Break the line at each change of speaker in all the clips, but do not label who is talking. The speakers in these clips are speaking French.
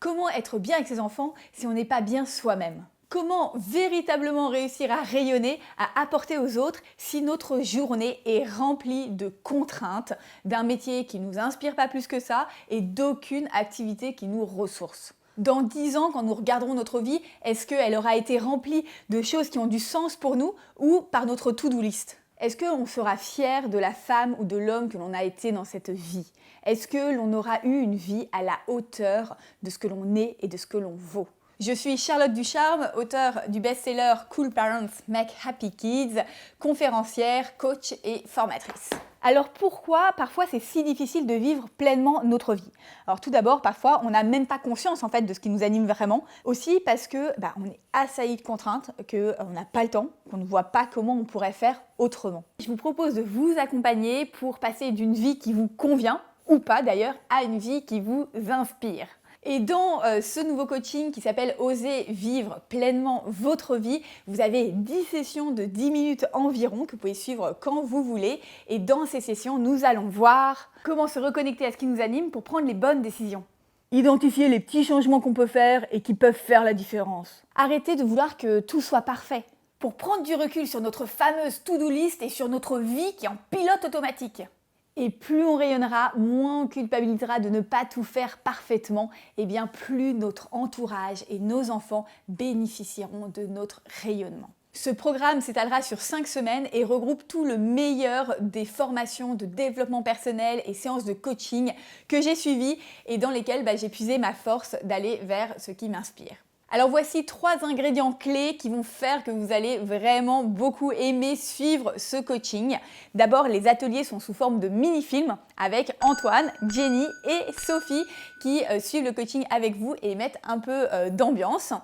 Comment être bien avec ses enfants si on n'est pas bien soi-même? Comment véritablement réussir à rayonner, à apporter aux autres si notre journée est remplie de contraintes, d'un métier qui ne nous inspire pas plus que ça et d'aucune activité qui nous ressource? Dans 10 ans, quand nous regarderons notre vie, est-ce qu'elle aura été remplie de choses qui ont du sens pour nous ou par notre to-do list? Est-ce qu'on sera fier de la femme ou de l'homme que l'on a été dans cette vie? Est-ce que l'on aura eu une vie à la hauteur de ce que l'on est et de ce que l'on vaut? Je suis Charlotte Ducharme, auteure du best-seller Cool Parents Make Happy Kids, conférencière, coach et formatrice. Alors pourquoi parfois c'est si difficile de vivre pleinement notre vie? Alors tout d'abord, parfois on n'a même pas conscience en fait de ce qui nous anime vraiment. Aussi parce que on est assailli de contraintes, qu'on n'a pas le temps, qu'on ne voit pas comment on pourrait faire autrement. Je vous propose de vous accompagner pour passer d'une vie qui vous convient, ou pas d'ailleurs, à une vie qui vous inspire. Et dans ce nouveau coaching qui s'appelle Oser vivre pleinement votre vie, vous avez 10 sessions de 10 minutes environ que vous pouvez suivre quand vous voulez. Et dans ces sessions, nous allons voir comment se reconnecter à ce qui nous anime pour prendre les bonnes décisions. Identifier les petits changements qu'on peut faire et qui peuvent faire la différence. Arrêtez de vouloir que tout soit parfait. Pour prendre du recul sur notre fameuse to-do list et sur notre vie qui est en pilote automatique. Et plus on rayonnera, moins on culpabilisera de ne pas tout faire parfaitement, et bien plus notre entourage et nos enfants bénéficieront de notre rayonnement. Ce programme s'étalera sur 5 semaines et regroupe tout le meilleur des formations de développement personnel et séances de coaching que j'ai suivies et dans lesquelles j'ai puisé ma force d'aller vers ce qui m'inspire. Alors voici 3 ingrédients clés qui vont faire que vous allez vraiment beaucoup aimer suivre ce coaching. D'abord, les ateliers sont sous forme de mini-films avec Antoine, Jenny et Sophie qui suivent le coaching avec vous et mettent un peu d'ambiance.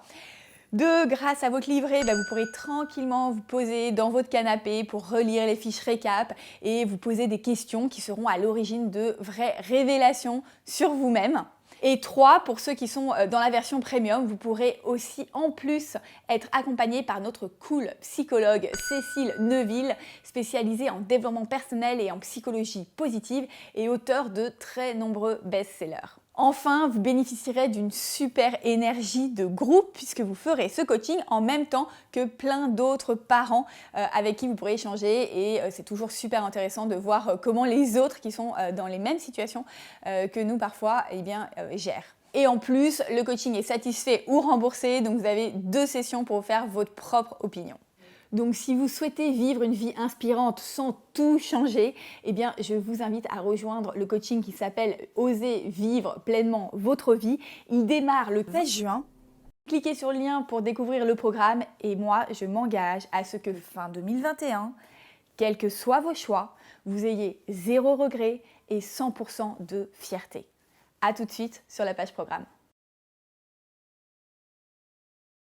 2, grâce à votre livret, vous pourrez tranquillement vous poser dans votre canapé pour relire les fiches récap et vous poser des questions qui seront à l'origine de vraies révélations sur vous-même. Et 3, pour ceux qui sont dans la version premium, vous pourrez aussi en plus être accompagné par notre cool psychologue Cécile Neuville, spécialisée en développement personnel et en psychologie positive et auteure de très nombreux best-sellers. Enfin, vous bénéficierez d'une super énergie de groupe puisque vous ferez ce coaching en même temps que plein d'autres parents avec qui vous pourrez échanger et c'est toujours super intéressant de voir comment les autres qui sont dans les mêmes situations que nous parfois gèrent. Et en plus, le coaching est satisfait ou remboursé, donc vous avez 2 sessions pour vous faire votre propre opinion. Donc si vous souhaitez vivre une vie inspirante sans tout changer, je vous invite à rejoindre le coaching qui s'appelle Oser vivre pleinement votre vie. Il démarre le 13 juin. Cliquez sur le lien pour découvrir le programme et moi, je m'engage à ce que fin 2021, quels que soient vos choix, vous ayez 0 regret et 100% de fierté. À tout de suite sur la page programme.